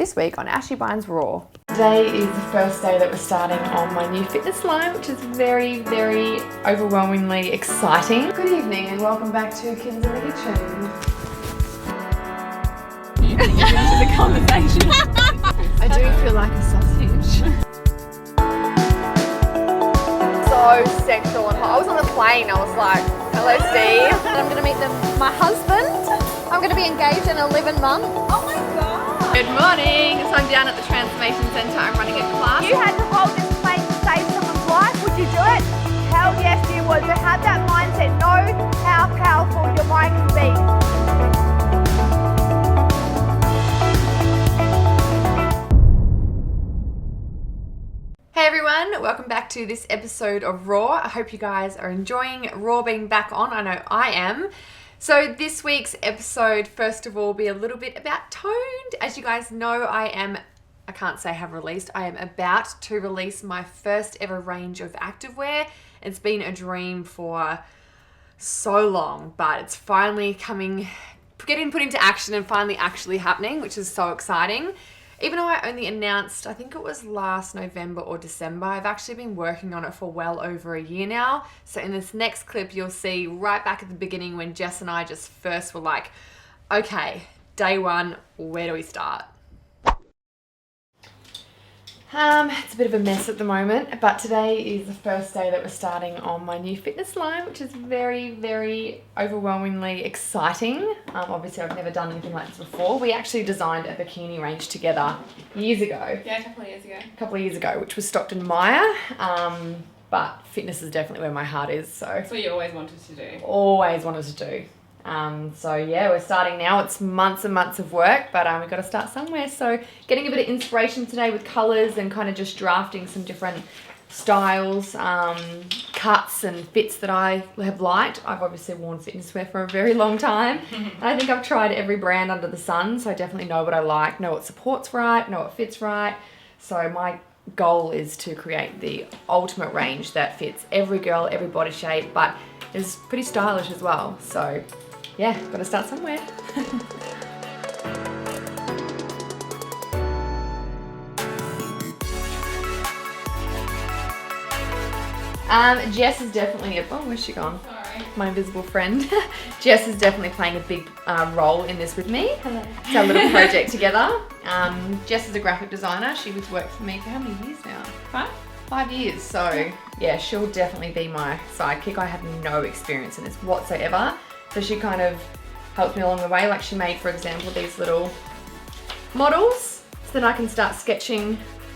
This week on Ashy Binds Raw. Today is the first day that we're starting on my new fitness line, which is very, very overwhelmingly exciting. Good evening and welcome back to Kids in the Kitchen. Into the conversation. I do feel like a sausage. So sexual and hot. I was on the plane, I was like, hello Steve. I'm going to meet my husband. I'm going to be engaged in 11 months. Oh my god. Good morning. So I'm down at the Transformation Centre. I'm running a class. You had to hold this plane to save someone's life. Would you do it? Hell yes, you would. So have that mindset. Know how powerful your mind can be. Hey everyone, welcome back to this episode of Raw. I hope you guys are enjoying Raw being back on. I know I am. So this week's episode, first of all, will be a little bit about toned. As you guys know, I am about to release my first ever range of activewear. It's been a dream for so long, but it's finally getting put into action and finally actually happening, which is so exciting. Even though I only announced, I think it was last November or December, I've actually been working on it for well over a year now. So in this next clip, you'll see right back at the beginning when Jess and I just first were like, okay, day one, where do we start? It's a bit of a mess at the moment, but today is the first day that we're starting on my new fitness line, which is very, very overwhelmingly exciting. Obviously, I've never done anything like this before. We actually designed a bikini range together years ago. Yeah, a couple of years ago. Which was stocked in Maya. But fitness is definitely where my heart is. So That's what you always wanted to do. Always wanted to do. So yeah, we're starting now. It's months and months of work, but we've got to start somewhere. So getting a bit of inspiration today with colours and kind of just drafting some different styles, cuts and fits that I have liked. I've obviously worn fitness wear for a very long time. And I think I've tried every brand under the sun, so I definitely know what I like, know what supports right, know what fits right. So my goal is to create the ultimate range that fits every girl, every body shape, but is pretty stylish as well. So yeah, gotta start somewhere. Jess is definitely where's she gone? Sorry. My invisible friend. Jess is definitely playing a big role in this with me. Hello. It's our little project together. Jess is a graphic designer. She was worked for me for how many years now? 5 years. So yeah, she'll definitely be my sidekick. I have no experience in this whatsoever. So she kind of helped me along the way. Like she made, for example, these little models so that I can start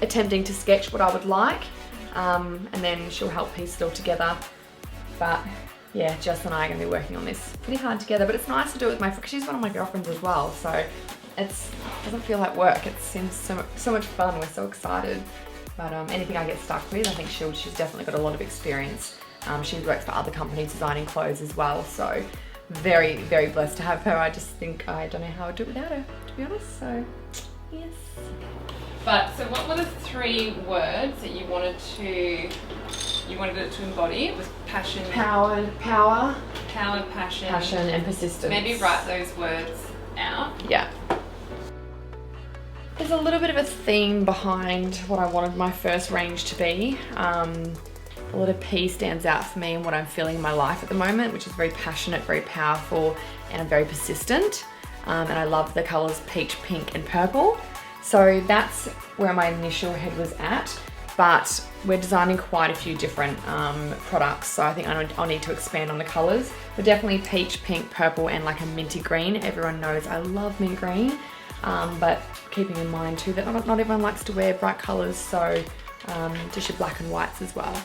attempting to sketch what I would like. And then she'll help piece it all together. But yeah, Jess and I are going to be working on this pretty hard together. But it's nice to do it with my friend, because she's one of my girlfriends as well. So it doesn't feel like work. It seems so much fun. We're so excited. But anything I get stuck with, I think she's definitely got a lot of experience. She works for other companies designing clothes as well. So very, very blessed to have her. I just think I don't know how I'd do it without her, to be honest. So yes. But so what were the 3 words that you wanted it to embody? It was passion, Power, passion, and persistence. Maybe write those words out. Yeah. There's a little bit of a theme behind what I wanted my first range to be. A lot of P stands out for me and what I'm feeling in my life at the moment, which is very passionate, very powerful, and I'm very persistent. And I love the colours peach, pink, and purple. So that's where my initial head was at. But we're designing quite a few different products, so I think I'll need to expand on the colours. But definitely peach, pink, purple, and like a minty green. Everyone knows I love mint green. But keeping in mind too that not everyone likes to wear bright colours, so just your black and whites as well.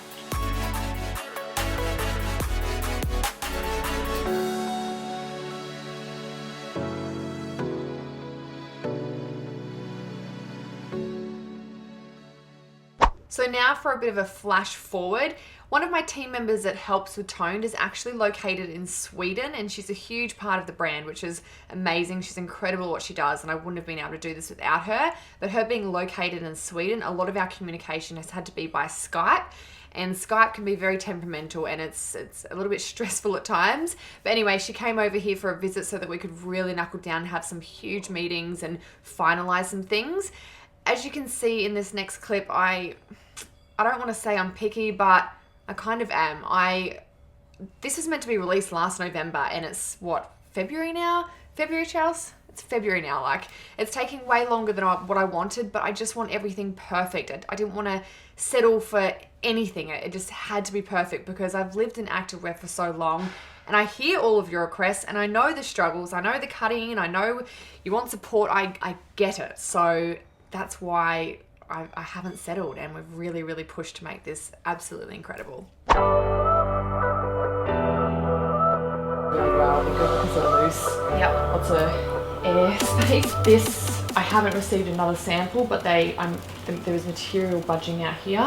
So now for a bit of a flash forward. One of my team members that helps with Toned is actually located in Sweden, and she's a huge part of the brand, which is amazing. She's incredible at what she does, and I wouldn't have been able to do this without her. But her being located in Sweden, a lot of our communication has had to be by Skype, and Skype can be very temperamental, and it's a little bit stressful at times. But anyway, she came over here for a visit so that we could really knuckle down and have some huge meetings and finalize some things. As you can see in this next clip, I don't want to say I'm picky, but I kind of am. This was meant to be released last November, and it's what, February now? February, Charles? It's February now. Like, it's taking way longer than what I wanted, but I just want everything perfect. I didn't want to settle for anything. It just had to be perfect because I've lived in activewear for so long, and I hear all of your requests, and I know the struggles, I know the cutting, and I know you want support. I get it. So that's why I haven't settled, and we've really, really pushed to make this absolutely incredible. Really well, the grippers are loose. Yep. Lots of air space. This, I haven't received another sample, but there was material budging out here.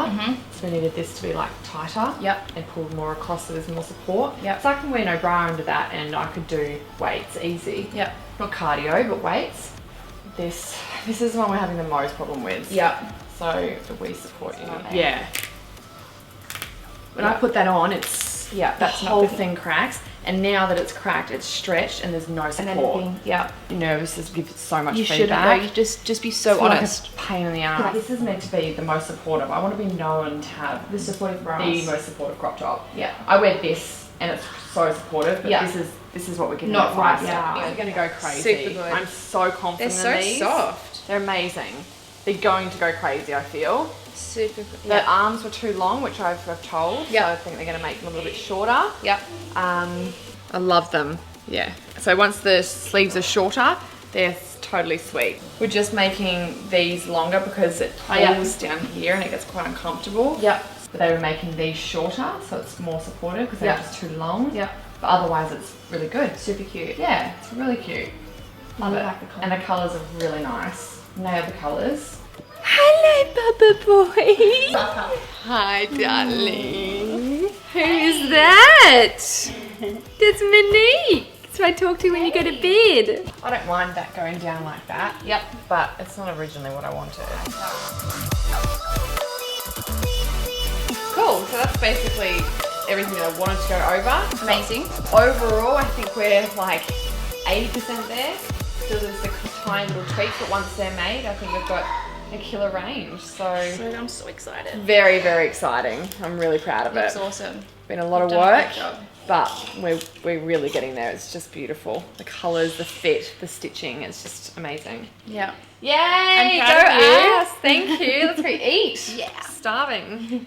So we needed this to be like tighter. Yep. And pulled more across so there's more support. Yep. So I can wear no bra under that, and I could do weights easy. Yep. Not cardio, but weights. This is the one we're having the most problem with. Yep. So we support you. Yeah. When I put that on, it's that whole thing cracks. And now that it's cracked, it's stretched and there's no support. You're nervous to give it so much feedback. You shouldn't. Just be so honest. Like a pain in the ass. This is meant to be the most supportive. I want to be known to have the supportive bras. The most supportive crop top. Yeah. I wear this and it's so supportive, but this is what we're getting. Not 5 stars. They're going to go crazy. Super good. I'm so confident in these. They're so soft. They're amazing. They're going to go crazy, I feel. Super good. The arms were too long, which I've told. So I think they're going to make them a little bit shorter. Yep. I love them. Yeah. So once the sleeves are shorter, they're totally sweet. We're just making these longer because it pulls down here and it gets quite uncomfortable. Yep. But they were making these shorter, so it's more supportive because they're just too long. Yep. But otherwise, it's really good. Super cute. Yeah, it's really cute. Love it. Like the colour. And the colours are really nice. Nail the colours. Hello, Bubba boy. Hi, darling. Who's that? That's Monique. That's who I talk to when you go to bed. I don't mind that going down like that. Yep. But it's not originally what I wanted. Cool. So that's basically everything that I wanted to go over. Amazing. Overall, I think we're like 80% there. Still there's the tiny little tweaks, but once they're made, I think we've got a killer range. So I'm so excited. Very, very exciting. I'm really proud of it. It's awesome. Been a lot of work, but we're really getting there. It's just beautiful. The colours, the fit, the stitching, it's just amazing. Yeah. Yay! Go us! Thank you. Let's go eat. Yeah. Starving.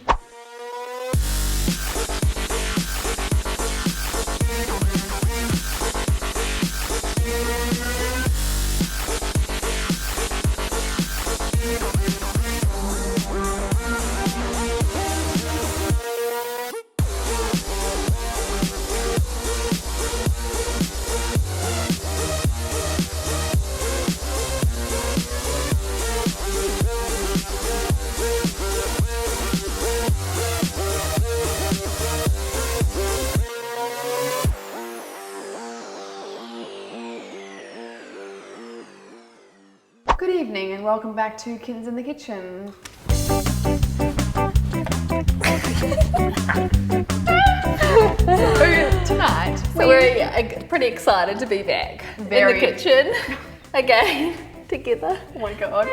Good evening and welcome back to Kittens in the Kitchen. So tonight, we're pretty excited to be back in the kitchen again together. Oh my god.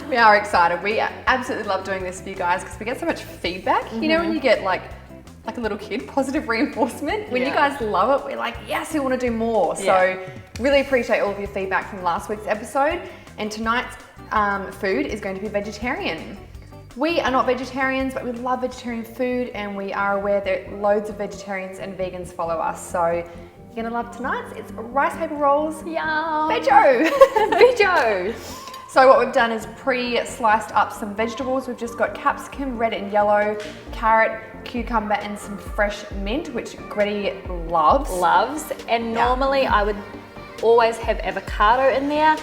We are excited. We absolutely love doing this for you guys because we get so much feedback. You know when you get like a little kid, positive reinforcement. When you guys love it, we're like, yes, we want to do more. So really appreciate all of your feedback from last week's episode. And tonight's food is going to be vegetarian. We are not vegetarians, but we love vegetarian food, and we are aware that loads of vegetarians and vegans follow us. So you're gonna love tonight's. It's rice paper rolls. Yum. Veggie. Veggie. So what we've done is pre-sliced up some vegetables. We've just got capsicum, red and yellow, carrot, cucumber, and some fresh mint, which Gretty loves. And normally I would always have avocado in there.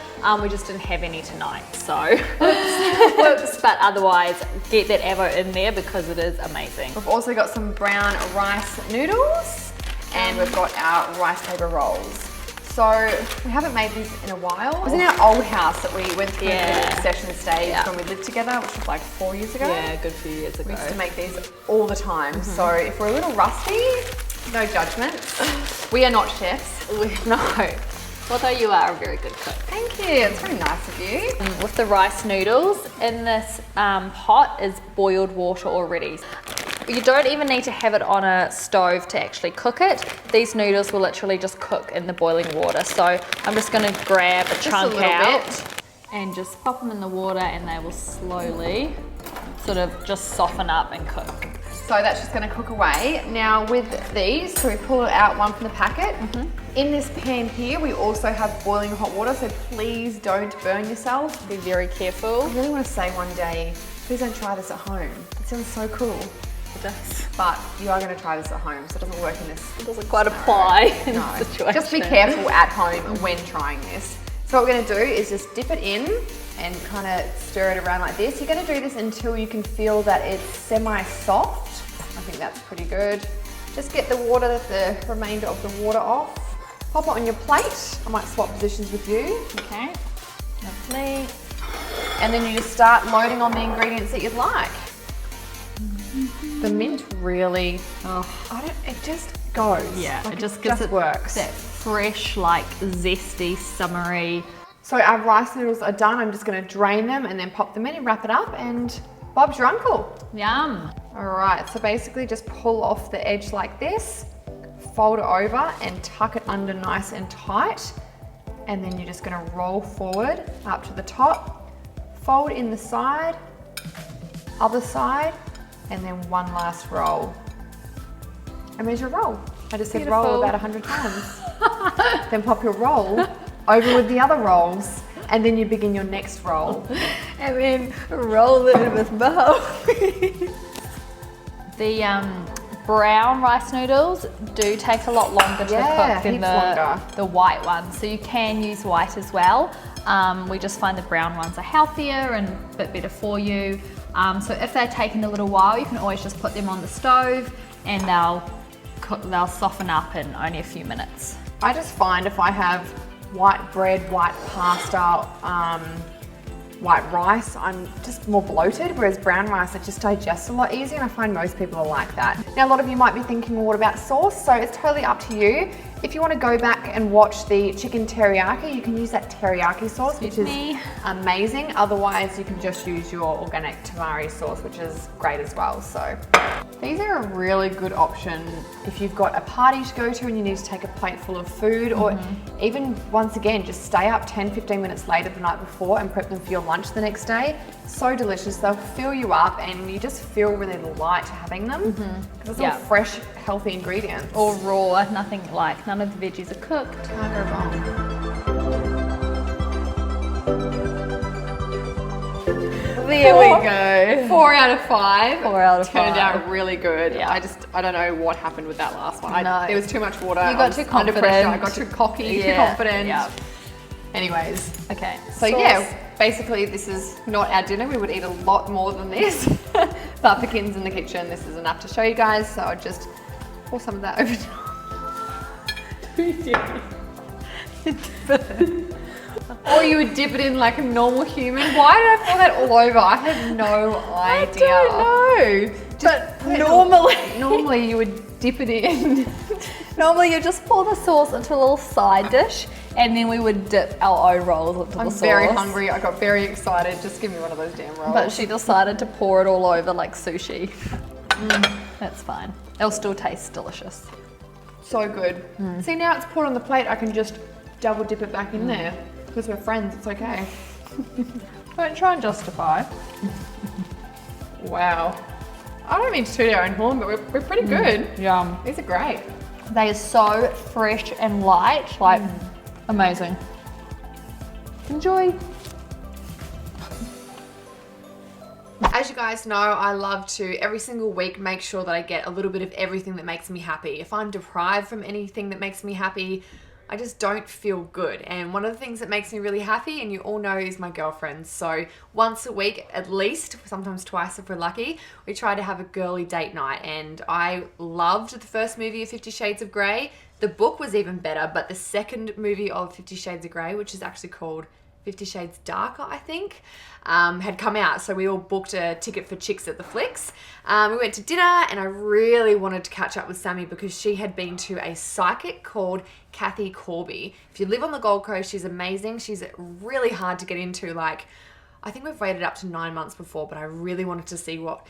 We just didn't have any tonight, so whoops. But otherwise, get that avo in there because it is amazing. We've also got some brown rice noodles and we've got our rice paper rolls. So we haven't made these in a while. It was in our old house that we went through the session stage when we lived together, which was like 4 years ago. Yeah, good few years ago. We used to make these all the time. So if we're a little rusty, no judgment. We are not chefs. No, although you are a very good cook. Thank you, it's very nice of you. With the rice noodles, in this pot is boiled water already. You don't even need to have it on a stove to actually cook it. These noodles will literally just cook in the boiling water. So I'm just gonna grab a chunk out and just pop them in the water and they will slowly sort of just soften up and cook. So that's just gonna cook away. Now with these, so we pull it out one from the packet. In this pan here, we also have boiling hot water, so please don't burn yourself. Be very careful. I really wanna say one day, please don't try this at home. It sounds so cool. It does. But you are going to try this at home, so it doesn't work in this. It doesn't quite apply in No. this situation. Just be careful at home when trying this. So what we're going to do is just dip it in and kind of stir it around like this. You're going to do this until you can feel that it's semi-soft. I think that's pretty good. Just get the remainder of the water off. Pop it on your plate. I might swap positions with you. Okay, lovely. And then you just start loading on the ingredients that you'd like. The mint really, it just goes. Yeah, Like, it just gives it works. that fresh, like zesty, summery. So our rice noodles are done. I'm just going to drain them and then pop them in and wrap it up, and Bob's your uncle. Yum. All right, so basically just pull off the edge like this, fold it over and tuck it under nice and tight. And then you're just going to roll forward up to the top, fold in the side, other side, and then one last roll. And there's your roll. I just said roll about 100 times. Then pop your roll over with the other rolls, and then you begin your next roll. And then roll it with both. The brown rice noodles do take a lot longer to cook than the white ones. So you can use white as well. We just find the brown ones are healthier and a bit better for you. So if they're taking a little while, you can always just put them on the stove and they'll soften up in only a few minutes. I just find if I have white bread, white pasta, white rice, I'm just more bloated, whereas brown rice, it just digests a lot easier, and I find most people are like that. Now, a lot of you might be thinking, well, what about sauce? So it's totally up to you. If you want to go back and watch the chicken teriyaki, you can use that teriyaki sauce, which is amazing. Otherwise, you can just use your organic tamari sauce, which is great as well. So these are a really good option if you've got a party to go to and you need to take a plate full of food, or even, once again, just stay up 10-15 minutes later the night before and prep them for your lunch the next day. So delicious. They'll fill you up and you just feel really light having them because it's all fresh, healthy ingredients. Or raw, nothing like, none of the veggies are cooked. Can't go wrong. There we go. 4 out of 5. 4 out of 5. Turned out really good. Yeah. I don't know what happened with that last one. No. There was too much water. You got too under confident. pressure. I got too cocky, too confident. Yeah. Anyways. Okay. So yeah, basically this is not our dinner. We would eat a lot more than this. But for kids in the kitchen, this is enough to show you guys. So I'll just pour some of that over top. Or you would dip it in like a normal human. Why did I pour that all over? I have no idea. I don't know. But Normally you would dip it in. normally you just pour the sauce into a little side dish and then we would dip our own rolls into the sauce. I'm very hungry. I got very excited. Just give me one of those damn rolls. But she decided to pour it all over like sushi. That's fine. It'll still taste delicious. So good. See, now it's poured on the plate. I can just double dip it back in there. Because we're friends, it's okay. Don't try and justify. Wow. I don't mean to toot our own horn, but we're pretty good. Yum. These are great. They are so fresh and light, like amazing. Enjoy. As you guys know, I love to every single week make sure that I get a little bit of everything that makes me happy. If I'm deprived from anything that makes me happy, I just don't feel good. And one of the things that makes me really happy, and you all know, is my girlfriends. So once a week at least, sometimes twice if we're lucky, we try to have a girly date night. And I loved the first movie of 50 Shades of Grey. The book was even better, but the second movie of 50 Shades of Grey, which is actually called 50 Shades Darker, I think, had come out. So we all booked a ticket for Chicks at the Flicks. We went to dinner, and I really wanted to catch up with Sammy because she had been to a psychic called Kathy Corby. If you live on the Gold Coast, she's amazing. She's really hard to get into. Like, I think we've waited up to 9 months before, but I really wanted to see what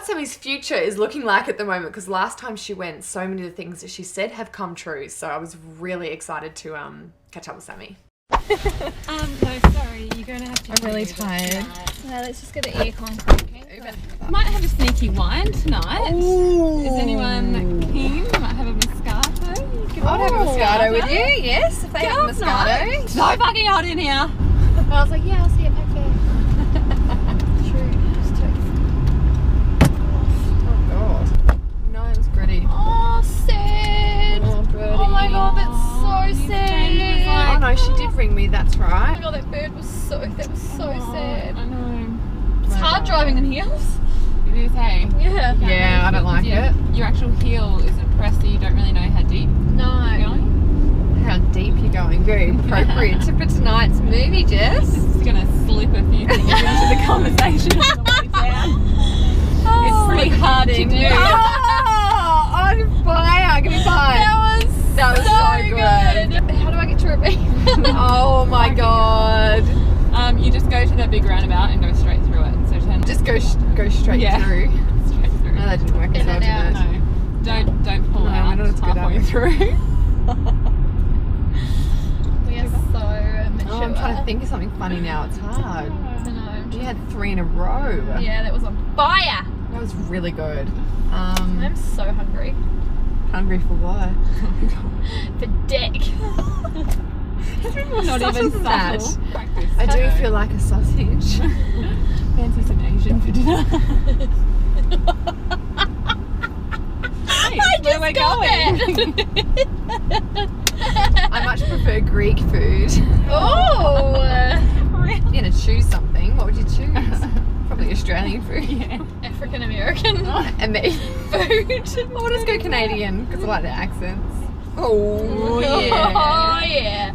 Sammy's future is looking like at the moment, because last time she went, so many of the things that she said have come true. So I was really excited to catch up with Sammy. No, sorry, you're going to have to... I'm really tired. Now let's just get the aircon cranking. Might have a sneaky wine tonight. Ooh. Is anyone keen? Might have a Moscato. I'll have a Moscato with you, yes, if they have a Moscato. So fucking hot in here. And I was like, yeah, I'll see you back there. True. Oh god. No, it was gritty. Oh, sad. Oh, birdie. Oh my god, that's so sad. Oh no, she did ring me, that's Oh right. my god, that bird was so sad. I know. It's hard driving in heels. It is, hey? Yeah. Yeah, I don't like it. Your actual heel isn't pressed, so you don't really know how deep you're No. going. How deep you're going. Very appropriate for tonight's movie, Jess. Just gonna slip a few things into the conversation on the way down. It's pretty hard to do. Oh, on fire. Give me five. That was so good. How do I get to Rebecca? Oh my god. You just go to the big roundabout and go straight through it. So Just go straight Yeah. through. straight through. No, that didn't work as In well, and did it? No, don't pull No, I out don't have to go halfway that way. through. We are so mature. Oh, I'm trying to think of something funny now. It's hard. I know. You had 3 in a row. Yeah, that was on fire. That was really good. I'm so hungry. Hungry for what? For dick. Not even subtle. Practice. I do feel like a sausage. Fancy some Asian for dinner. Hey, where we're going. I much prefer Greek food. Oh. You're gonna choose something. What would you choose? Probably Australian food. Yeah. African American And me. food. I'll just go Canadian because I like the accents. Oh yeah. Oh yeah.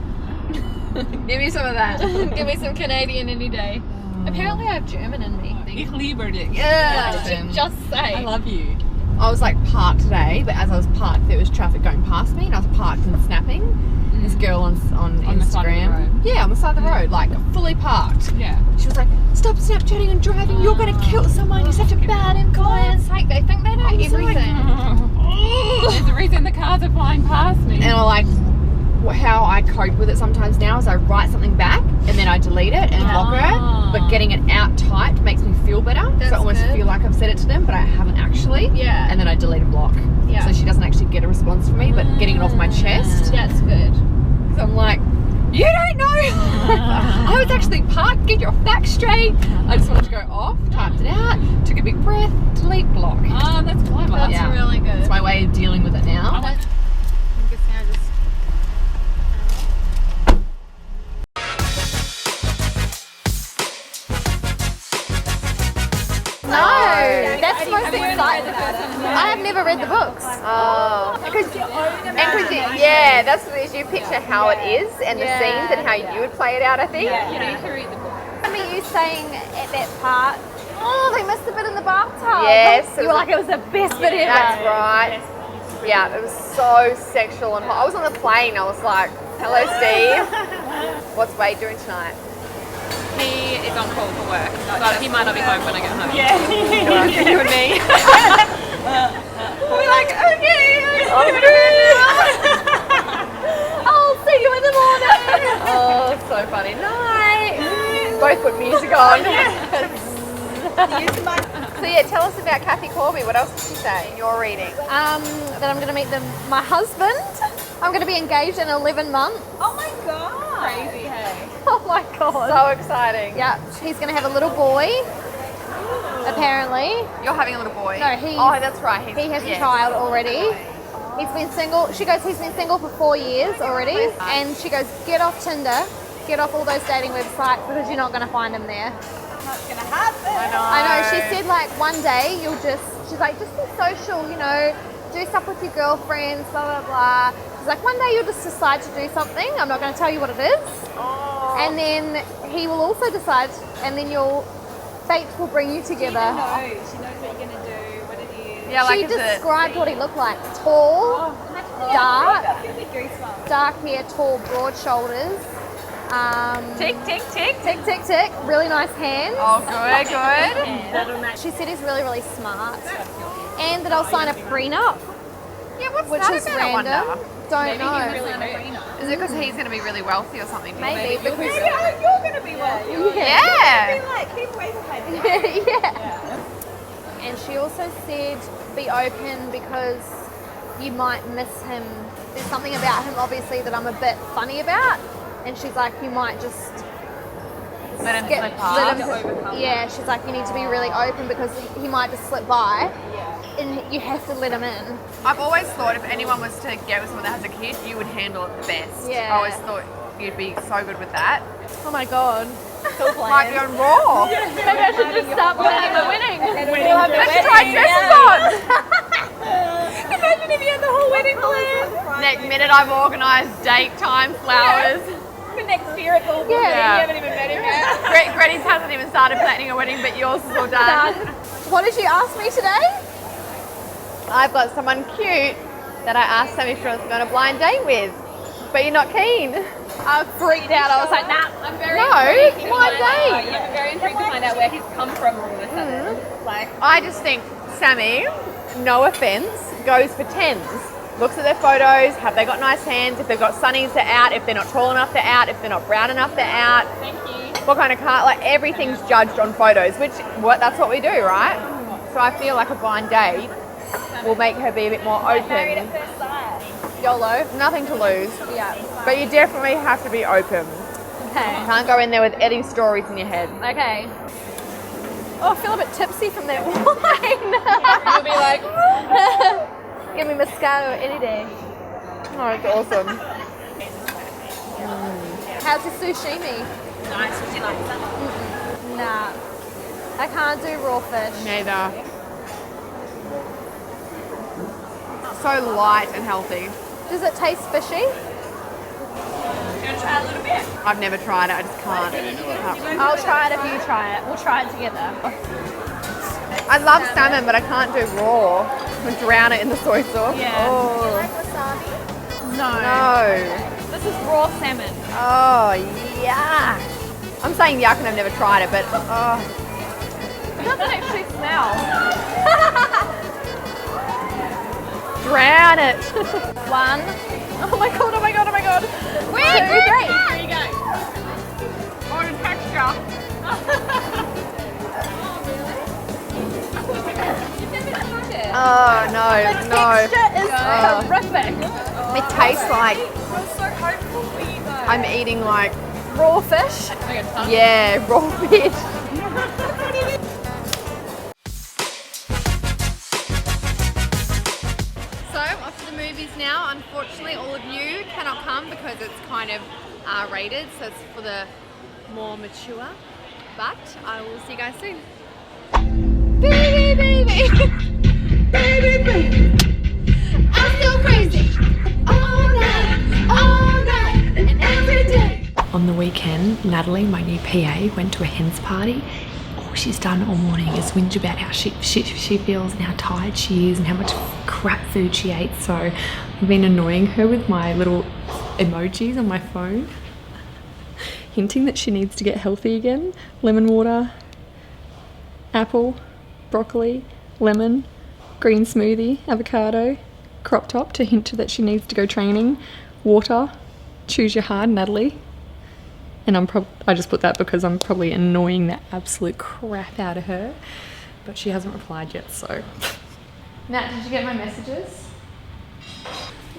Give me some of that. Give me some Canadian any day. Apparently I have German in me. Ich liebe dich. Yeah. What did you just say? I love you. I was like parked today, but as I was parked, there was traffic going past me, and I was parked and snapping. This girl on On the side of the Instagram, road. yeah, on the side of the road, like fully parked. Yeah. She was like, "Stop Snapchatting and driving. You're gonna kill someone. You're such a bad influence." Like they think they know everything. There's a reason the cars are flying past me. And I like how I cope with it sometimes now is I write something back and then I delete it and block her. But getting it out typed makes me feel better. That's so I almost good. feel like I've said it to them, but I haven't actually. Yeah. And then I delete a block. Yeah. So she doesn't actually get a response from me, but getting it off my chest. That's good. So I'm like, you don't know. I was actually parked. Get your facts straight. I just wanted to go off, typed it out, took a big breath, delete, block. Oh, that's clever. That's Yeah. really good. It's my way of dealing with it now. I'm guessing I just... No, that's the most exciting. I have never read the books. Oh, because yeah, that's what it is. You picture how it is and the scenes and how you would play it out. I think. You need to read the book. Remember you saying at that part, oh, they missed a bit in the bathtub. Yes, You were like, it was the best bit ever. That's right. Yeah, it was so sexual and hot. I was on the plane. I was like, "Hello, Steve. What's Wade doing tonight?" He is on call for work, but he might not be home when I get home. You and me. We're like, okay. I'll see you in the morning. Oh, so funny. Night. Both put music on. So yeah, tell us about Kathy Corby. What else did she say in your reading? That I'm going to meet my husband. I'm going to be engaged in 11 months. Oh my god. Crazy, hey. Oh my god. So exciting. Yeah, he's going to have a little boy, apparently. You're having a little boy. No, he Oh, that's right. he has a child already. He's been single. She goes, he's been single for 4 years already. And she goes, get off Tinder, get off all those dating websites because you're not going to find him there. That's gonna happen. I know. She said like one day you'll just, she's like, just be social, you know, do stuff with your girlfriends, blah, blah, blah. She's like, one day you'll just decide to do something. I'm not going to tell you what it is. Oh. And then he will also decide, and then fate will bring you together. She knows what you're gonna do, what it is. Yeah, like She described what he looked like. Tall, dark, That gives me goosebumps. dark hair, tall, broad shoulders. Tick, tick, tick. Tick, tick, tick. Really nice hands. Oh, good, good. That'll match. She said he's really, really smart. And that I'll sign a prenup, Yeah, what's which that is about, I random. wonder? Don't know. Is it because he's going to be really wealthy or something? do you Maybe, think? because You're gonna be wealthy. Yeah. Be like, keep away from my yeah. And she also said be open because you might miss him. There's something about him obviously that I'm a bit funny about. And she's like, you might just Let him slip past. yeah, she's like, you need to be really open because he might just slip by. And you have to let him in. I've always thought if anyone was to get with someone that has a kid, you would handle it the best. Yeah. I always thought you'd be so good with that. Oh my god. Might be on Raw. Maybe I should just start planning the wedding. Let's try dresses on. Imagine if you had the whole wedding planned. Next minute I've organised date time, flowers. For next year it's all Yeah. You haven't even met him yet. Gretty's hasn't even started planning a wedding, but yours is all done. What did you ask me today? I've got someone cute that I asked Sammy if she wants to go on a blind date with, but you're not keen. I freaked out. I was like, nah. I'm very No, intrigued to blind find out. date. Yeah, I'm very intrigued to find out where he's come from all of a sudden. Like, I just think Sammy, no offence, goes for 10s. Looks at their photos, have they got nice hands, if they've got sunnies they're out, if they're not tall enough they're out, if they're not brown enough they're out. thank you. What kind of car, like everything's judged on photos, that's what we do, right? So I feel like a blind date will make her be a bit more Married open. at first sight. YOLO. Nothing to lose, Yeah. but you definitely have to be open. Okay. Can't go in there with any stories in your head. Okay. Oh, I feel a bit tipsy from that wine. You'll be like, Give me Moscato any day. Oh, it's awesome. How's your sashimi? nice, would you like that? Nah. I can't do raw fish. Neither. So light and healthy. Does it taste fishy? You want to try a little bit? I've never tried it, I just can't. I'll try it if you try it. We'll try it together. I love salmon, but I can't do raw. I drown it in the soy sauce. Yeah. Oh, Wasabi? no. This is raw salmon. Oh, yuck. I'm saying yuck and I've never tried it, but oh. It doesn't actually smell. Drown it. One. Oh my god, oh my god, oh my god. Where? Two, three. Here you go. Oh, the texture. Oh, no, no. Texture is horrific. It tastes like I was so hopeful for you though. I'm eating like, Raw fish. yeah, raw fish. So, off to the movies now. Unfortunately, all of you cannot come because it's kind of R-rated, so it's for the more mature. But I will see you guys soon. Baby, baby, baby, baby, I'm so crazy. All night, and every day. On the weekend, Natalie, my new PA, went to a hen's party. All she's done all morning is whinge about how she feels and how tired she is and how much crap food she ate. So I've been annoying her with my little emojis on my phone, hinting that she needs to get healthy again. Lemon water, apple, broccoli, lemon, green smoothie, avocado, crop top to hint that she needs to go training, water, choose your hard, Natalie. And I just put that because I'm probably annoying the absolute crap out of her, but she hasn't replied yet, so. Nat, did you get my messages?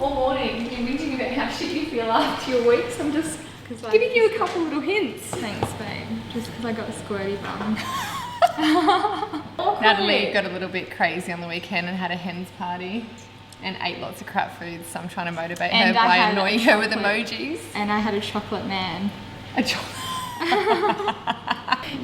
All morning, you've been whinging about how shit you feel after your weeks. I'm just giving you a couple little hints. Thanks, babe. Just because I got a squirty bum. Natalie got a little bit crazy on the weekend and had a hen's party. And ate lots of crap foods, so I'm trying to motivate her And I by had annoying her with emojis. And I had a chocolate man.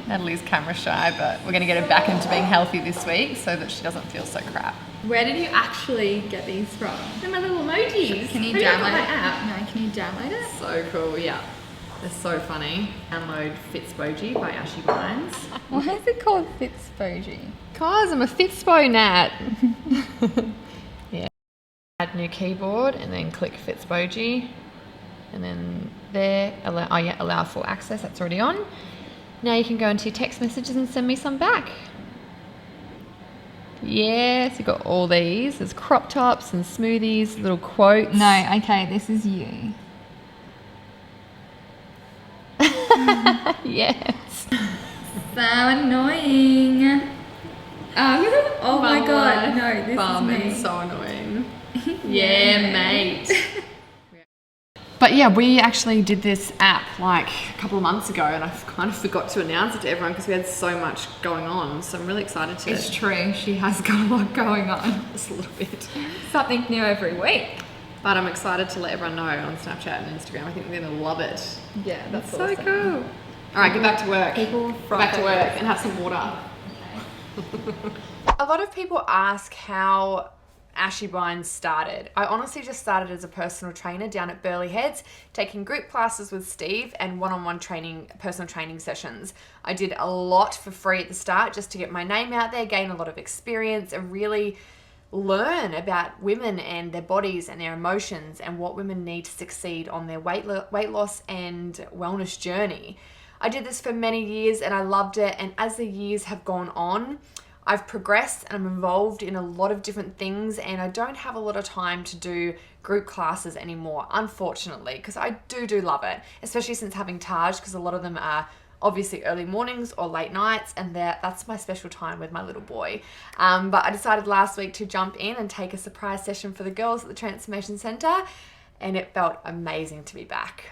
Natalie's camera shy, but we're going to get her back into being healthy this week so that she doesn't feel so crap. Where did you actually get these from? They're my little emojis. Can you Have download got it? my app? No, can you download it? So cool, yeah. They're so funny. Download Fitspoji by Ashy Vines. Why is it called fitspoji? Cause I'm a fitspo nat. Yeah. Add new keyboard and then click Fitspoji. And then there, allow full access, that's already on. Now you can go into your text messages and send me some back. Yes, you've got all these. There's crop tops and smoothies, little quotes. No, okay, this is you. Yes. So annoying. Oh my god, no, this Bum is me. and so annoying. Yeah, mate. But yeah, we actually did this app like a couple of months ago, and I kind of forgot to announce it to everyone because we had so much going on. So I'm really excited to. It's true, she has got a lot going on. Just a little bit. Something new every week. But I'm excited to let everyone know on Snapchat and Instagram. I think they're gonna love it. Yeah, that's So awesome. cool. All right, get back to work. People Get back to work and have some water. A lot of people ask how Ashy Vines started. I honestly just started as a personal trainer down at Burleigh Heads, taking group classes with Steve and one-on-one training, personal training sessions. I did a lot for free at the start just to get my name out there, gain a lot of experience and really learn about women and their bodies and their emotions and what women need to succeed on their weight loss and wellness journey. I did this for many years and I loved it, and as the years have gone on, I've progressed and I'm involved in a lot of different things, and I don't have a lot of time to do group classes anymore, unfortunately, because I do love it, especially since having Taj, because a lot of them are obviously early mornings or late nights, and that's my special time with my little boy. But I decided last week to jump in and take a surprise session for the girls at the Transformation Centre, and it felt amazing to be back.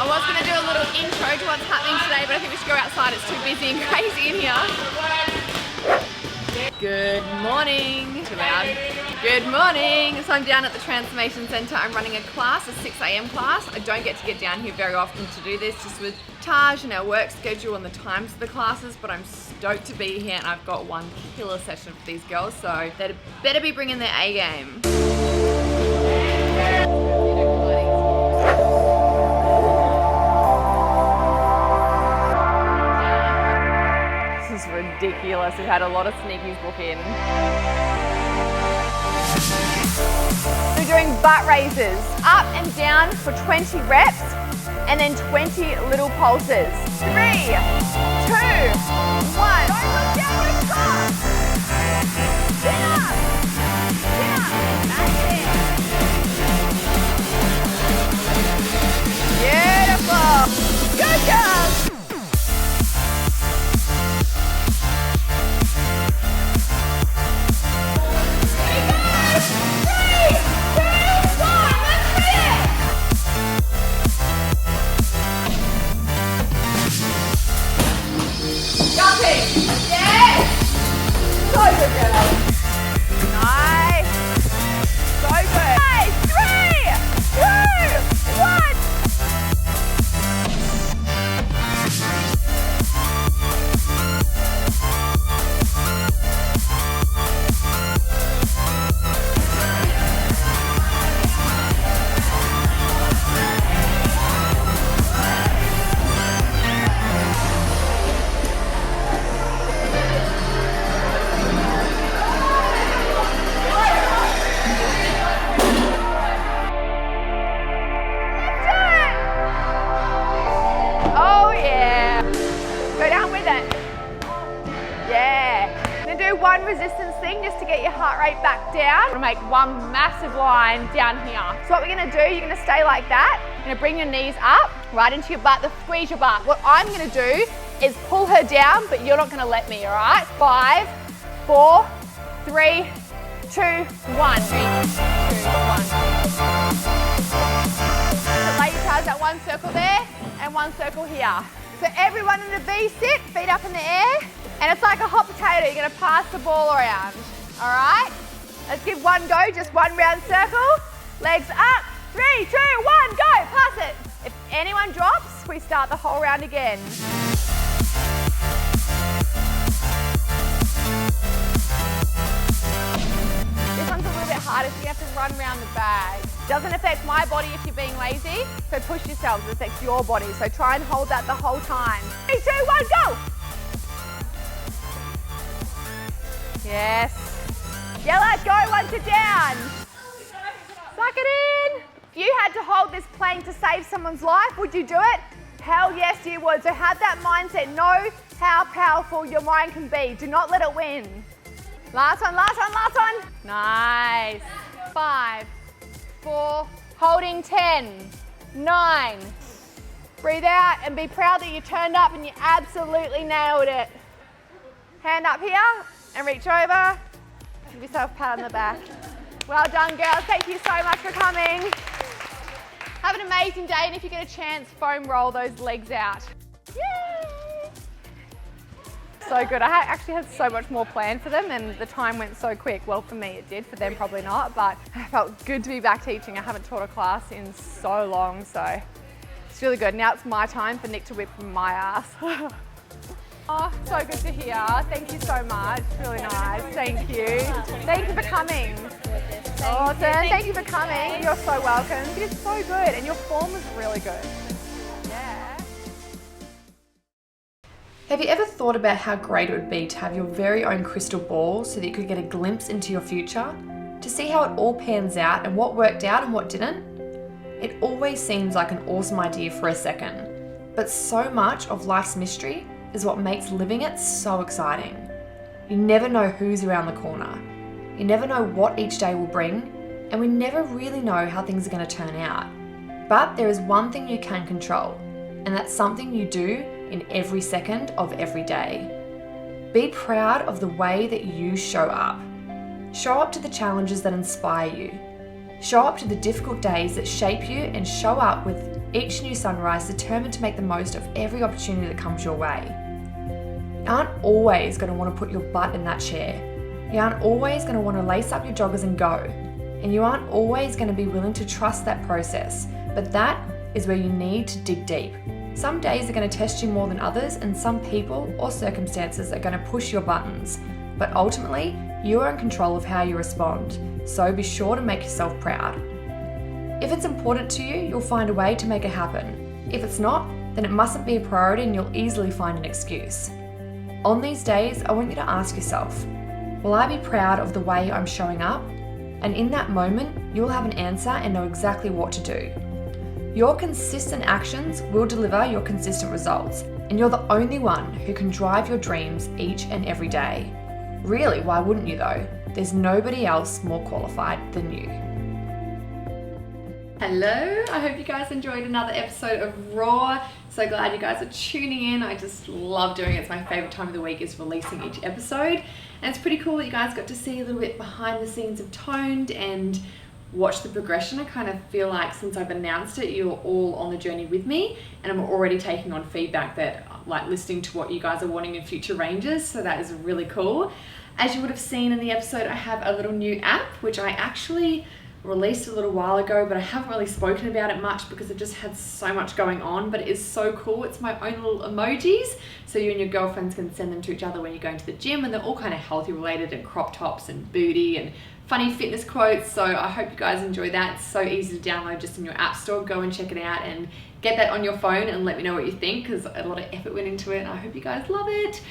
I was going to do a little intro to what's happening today, but I think we should go outside. It's too busy and crazy in here. Good morning. Too loud. Good morning. So I'm down at the Transformation Centre. I'm running a class, a 6 a.m. class. I don't get to get down here very often to do this, just with Taj and our work schedule and the times of the classes, but I'm stoked to be here, and I've got one killer session for these girls, so they better be bringing their A game. This is ridiculous. We've had a lot of sneakies book in. We're doing butt raises, up and down for 20 reps, and then 20 little pulses. 3, 2, 1. Don't look down your top. Get up. Get up. That's it. Beautiful. Good job. One resistance thing just to get your heart rate back down. We're gonna make one massive line down here. So what we're gonna do, you're gonna stay like that. You're gonna bring your knees up, right into your butt, squeeze your butt. What I'm gonna do is pull her down, but you're not gonna let me, all right? 5, 4, 3, 2, 1. 3, 2, 1. So lay your toes at one circle there and one circle here. So everyone in the V sit, feet up in the air, and it's like a hot potato. You're gonna pass the ball around, all right? Let's give one go, just one round circle. Legs up, 3, 2, 1, go, pass it. If anyone drops, we start the whole round again. This one's a little bit harder, so you have to run around the bag. Doesn't affect my body if you're being lazy, so push yourselves, it affects your body. So try and hold that the whole time. 3, 2, 1, go! Yes. Yella, go once you're down. Suck it in. If you had to hold this plank to save someone's life, would you do it? Hell yes, you would. So have that mindset. Know how powerful your mind can be. Do not let it win. Last one, last one, last one. Nice. 5, 4, holding 10, 9. Breathe out and be proud that you turned up and you absolutely nailed it. Hand up here and reach over. Give yourself a pat on the back. Well done, girls. Thank you so much for coming. Have an amazing day, and if you get a chance, foam roll those legs out. Yay! So good. I actually had so much more planned for them, and the time went so quick. Well, for me it did, for them probably not, but it felt good to be back teaching. I haven't taught a class in so long, so it's really good. Now it's my time for Nick to whip my ass. Oh, so good to hear. Thank you so much. Really nice. Thank you. Thank you for coming. Awesome. Thank you for coming. You're so welcome. You're so good, and your form is really good. Yeah. Have you ever thought about how great it would be to have your very own crystal ball so that you could get a glimpse into your future? To see how it all pans out and what worked out and what didn't? It always seems like an awesome idea for a second, but so much of life's mystery is what makes living it so exciting. You never know who's around the corner. You never know what each day will bring, and we never really know how things are going to turn out. But there is one thing you can control, and that's something you do in every second of every day. Be proud of the way that you show up. Show up to the challenges that inspire you. Show up to the difficult days that shape you, and show up with each new sunrise determined to make the most of every opportunity that comes your way. You aren't always going to want to put your butt in that chair. You aren't always going to want to lace up your joggers and go. And you aren't always going to be willing to trust that process. But that is where you need to dig deep. Some days are going to test you more than others, and some people or circumstances are going to push your buttons. But ultimately, you are in control of how you respond. So be sure to make yourself proud. If it's important to you, you'll find a way to make it happen. If it's not, then it mustn't be a priority and you'll easily find an excuse. On these days, I want you to ask yourself, will I be proud of the way I'm showing up? And in that moment, you'll have an answer and know exactly what to do. Your consistent actions will deliver your consistent results, and you're the only one who can drive your dreams each and every day. Really, why wouldn't you though? There's nobody else more qualified than you. Hello, I hope you guys enjoyed another episode of Raw. So glad you guys are tuning in. I just love doing it. It's my favorite time of the week is releasing each episode. And it's pretty cool that you guys got to see a little bit behind the scenes of Toned and watch the progression. I kind of feel like since I've announced it, you're all on the journey with me, and I'm already taking on feedback that, like, listening to what you guys are wanting in future ranges. So that is really cool. As you would have seen in the episode, I have a little new app, which I actually released a little while ago, but I haven't really spoken about it much because I've just had so much going on, but it is so cool. It's my own little emojis, so you and your girlfriends can send them to each other when you're going to the gym, and they're all kind of healthy related and crop tops and booty and funny fitness quotes. So I hope you guys enjoy that. It's so easy to download just in your app store. Go and check it out and get that on your phone and let me know what you think, because a lot of effort went into it and I hope you guys love it.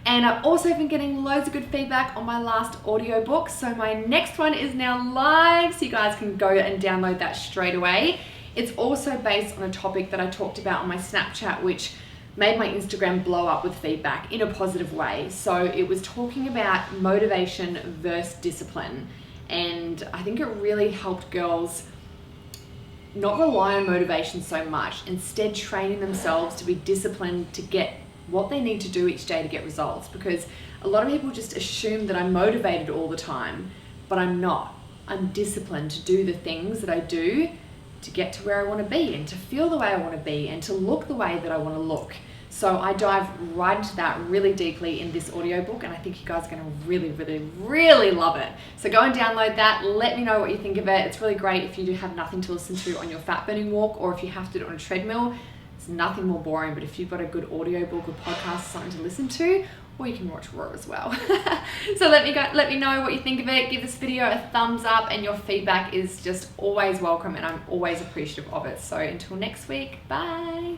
And I've also been getting loads of good feedback on my last audiobook. So my next one is now live, so you guys can go and download that straight away. It's also based on a topic that I talked about on my Snapchat, which made my Instagram blow up with feedback in a positive way. So it was talking about motivation versus discipline. And I think it really helped girls not rely on motivation so much, instead training themselves to be disciplined to get what they need to do each day to get results. Because a lot of people just assume that I'm motivated all the time, but I'm not. I'm disciplined to do the things that I do to get to where I want to be and to feel the way I want to be and to look the way that I want to look. So I dive right into that really deeply in this audiobook, and I think you guys are going to really, really, really love it. So go and download that. Let me know what you think of it. It's really great if you do have nothing to listen to on your fat burning walk, or if you have to do it on a treadmill. It's nothing more boring, but if you've got a good audiobook or podcast, something to listen to, or you can watch Raw as well. So let me know what you think of it. Give this video a thumbs up, and your feedback is just always welcome, and I'm always appreciative of it. So until next week, bye.